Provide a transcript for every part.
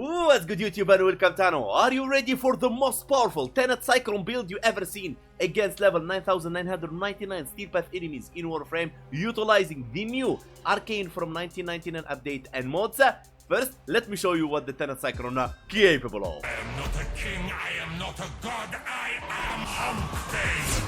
What's good, YouTube, and welcome to Tano. Are you ready for the most powerful Tenet Cycron build you ever seen against level 9999 steel path enemies in Warframe, utilizing the new Arcane from 1999 update and mods? First, let me show you what the Tenet Cycron are capable of. I am not a king, I am not a god, I am Humphrey!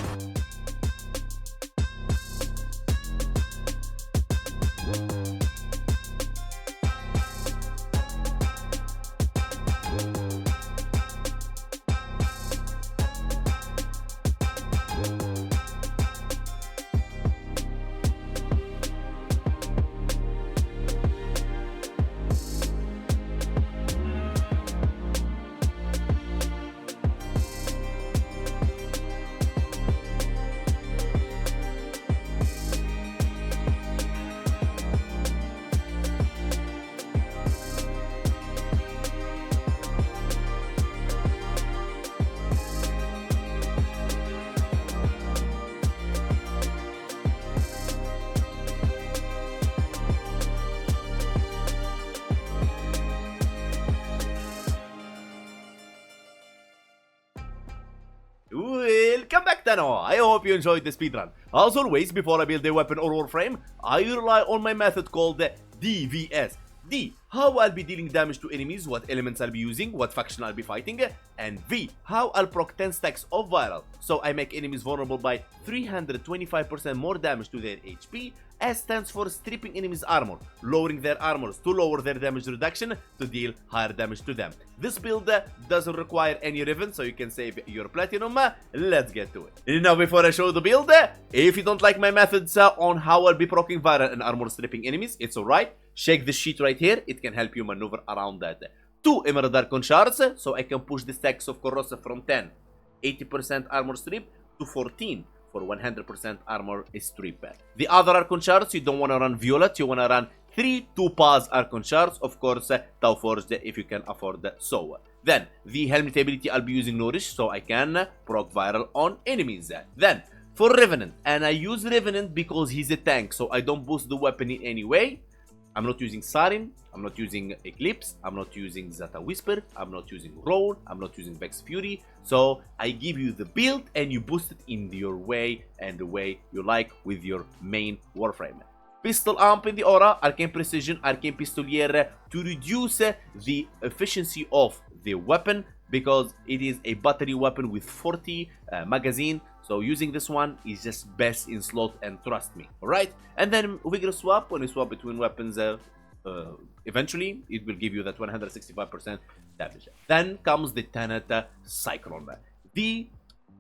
Welcome back, Tano. I hope you enjoyed the speedrun. As always, before I build a weapon or warframe, I rely on my method called the DVS. D, how I'll be dealing damage to enemies, what elements I'll be using, what faction I'll be fighting, and V, how I'll proc 10 stacks of viral, so I make enemies vulnerable by 325% more damage to their HP. S stands for stripping enemies armor, lowering their armors to lower their damage reduction to deal higher damage to them. This build doesn't require any ribbon, so you can save your platinum. Let's get to it. Now, before I show the build, if you don't like my methods on how I'll be proccing viral and armor stripping enemies, it's alright. Check this sheet right here, it can help you maneuver around that. 2 Emerald Archon shards, so I can push the stacks of corrosive from 10, 80% armor strip to 14 for 100% armor strip. The other Archon shards, you don't want to run Violet, you want to run 3 2-pass Archon shards, of course, Tau Forged if you can afford so. Then, the helmet ability, I'll be using Nourish, so I can proc viral on enemies. Then, for Revenant, and I use Revenant because he's a tank, so I don't boost the weapon in any way. I'm not using Sarin, I'm not using Eclipse, I'm not using Zata Whisper, I'm not using Roll, I'm not using Vex Fury. So I give you the build and you boost it in your way and the way you like with your main Warframe. Pistol Amp in the aura, Arcane Precision, Arcane Pistoliere to reduce the efficiency of the weapon because it is a battery weapon with 40 magazine. So using this one is just best in slot, and trust me, alright? And then Vigor Swap, when you swap between weapons, eventually it will give you that 165% damage. Then comes the Tenet Cycron. The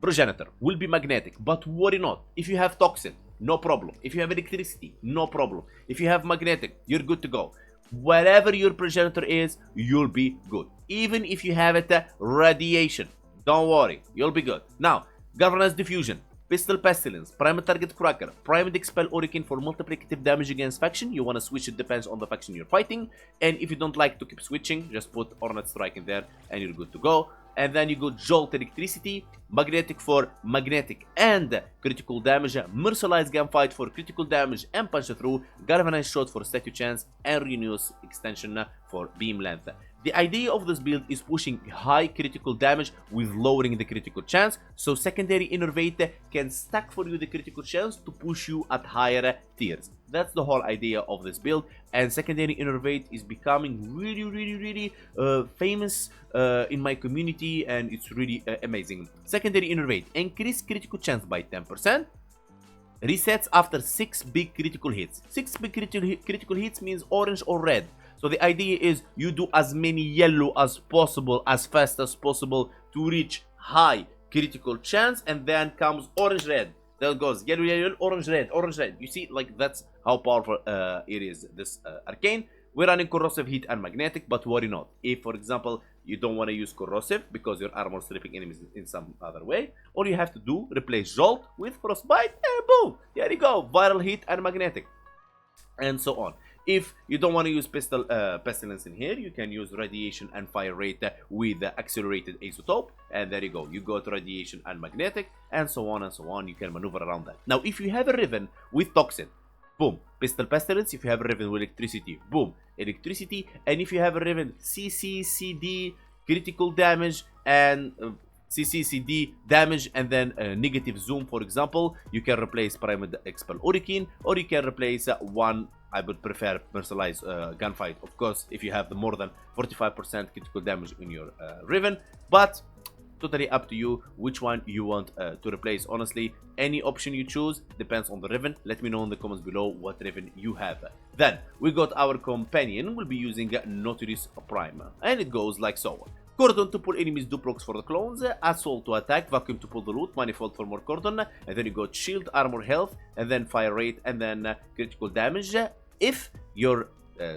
Progenitor will be magnetic, but worry not. If you have Toxin, no problem. If you have Electricity, no problem. If you have Magnetic, you're good to go. Wherever your Progenitor is, you'll be good. Even if you have it Radiation, don't worry, you'll be good. Now, Galvanized Diffusion, Pistol Pestilence, Prime Target Cracker, Prime Expel Hurricane for multiplicative damage against faction. You want to switch, it depends on the faction you're fighting. And if you don't like to keep switching, just put Ornate Strike in there and you're good to go. And then you go Jolt Electricity, Magnetic for magnetic and critical damage, Mercilized Gunfight for critical damage and punch through, Galvanized Shot for statue chance, and Renewous Extension for beam length. The idea of this build is pushing high critical damage with lowering the critical chance, so Secondary Enervate can stack for you the critical chance to push you at higher tiers. That's the whole idea of this build, and Secondary Enervate is becoming really famous in my community, and it's really amazing. Secondary Enervate, increase critical chance by 10%. Resets after 6 big critical hits. 6 big critical hits means orange or red. So the idea is you do as many yellow as possible, as fast as possible to reach high critical chance, and then comes orange red. There goes yellow, yellow, orange, red, orange, red. You see, like that's how powerful it is, this Arcane. We're running Corrosive, Heat, and Magnetic, but worry not. If, for example, you don't want to use Corrosive because your armor stripping enemies in some other way, all you have to do, replace Jolt with Frostbite, and boom! There you go, Viral, Heat, and Magnetic. And so on. If you don't want to use Pestilence in here, you can use Radiation and Fire Rate with the Accelerated Isotope. And there you go. You got Radiation and Magnetic, and so on and so on. You can maneuver around that. Now, if you have a Riven with Toxin, boom. Pistol Pestilence, if you have a Riven with electricity, boom, electricity. And if you have a Riven CCCD, critical damage, and CCCD damage, and then negative zoom, for example, you can replace Primed Expel Hurricane, or you can replace one. I would prefer personalized gunfight, of course, if you have the more than 45% critical damage in your Riven, but totally up to you which one you want to replace. Honestly, any option you choose depends on the Riven. Let me know in the comments below what Riven you have. Then we got our companion. We'll be using Nautilus Prime, and it goes like so. Cordon to pull enemies, do procs for the clones, Assault to attack, Vacuum to pull the loot, Manifold for more Cordon, and then you got Shield, Armor, Health, and then Fire Rate, and then critical damage. If your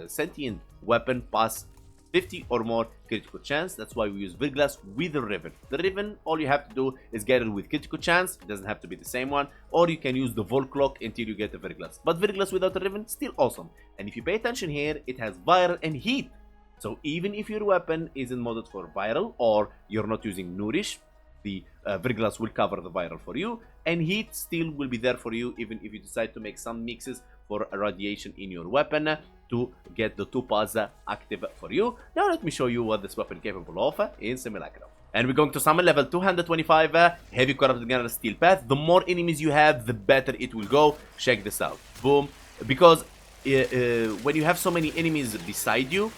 sentient weapon pass 50 or more critical chance, that's why we use Virglass with the Riven. The Riven, all you have to do is get it with critical chance. It doesn't have to be the same one, or you can use the Volclock until you get the Virglass. But Virglass without the Riven, still awesome. And if you pay attention here, it has Viral and Heat. So even if your weapon isn't modded for Viral, or you're not using Nourish, the Virglass will cover the Viral for you, and Heat still will be there for you, even if you decide to make some mixes for radiation in your weapon to get the 2 paths active for you. Now let me show you what this weapon is capable of in Simulacrum. And we're going to summon level 225 Heavy Corrupted Gunner Steel Path. The more enemies you have, the better it will go. Check this out. Boom. Because when you have so many enemies beside you,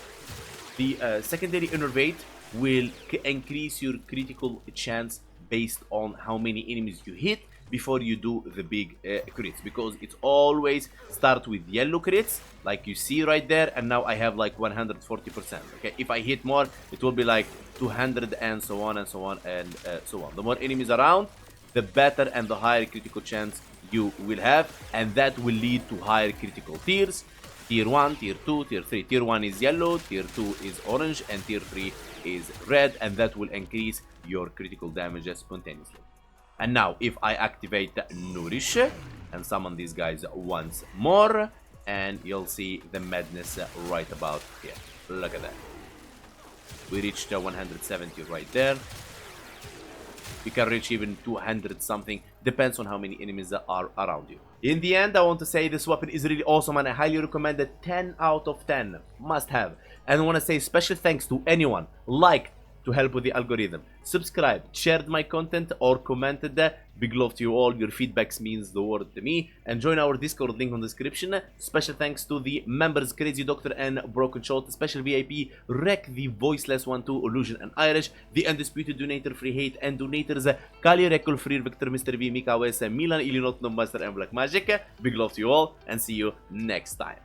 the secondary Enervate will increase your critical chance based on how many enemies you hit before you do the big crits, because it always starts with yellow crits like you see right there, and now I have like 140%. Okay, if I hit more, it will be like 200 and so on and so on and so on. The more enemies around, the better and the higher critical chance you will have, and that will lead to higher critical tiers. Tier 1, Tier 2, Tier 3. Tier 1 is yellow, Tier 2 is orange, and Tier 3 is red, and that will increase your critical damage spontaneously. And now, if I activate Nourish and summon these guys once more, and you'll see the madness right about here. Look at that. We reached 170 right there. You can reach even 200 something, depends on how many enemies are around you. In the end, I want to say this weapon is really awesome, and I highly recommend it. 10 out of 10, must have. And I want to say special thanks to anyone liked to help with the algorithm, subscribed, shared my content, or commented that. Big love to you all. Your feedbacks means the world to me. And join our Discord, link on the description. Special thanks to the members Crazy Doctor and Broken Shot, special VIP Rek, the Voiceless 1-2, Illusion and Irish, the Undisputed Donator, Free Hate, and Donators Kali, Rekul, Free Victor, Mr. V, Mika Wes, Milan, Illinois, Master, and Black Magic. Big love to you all, and see you next time.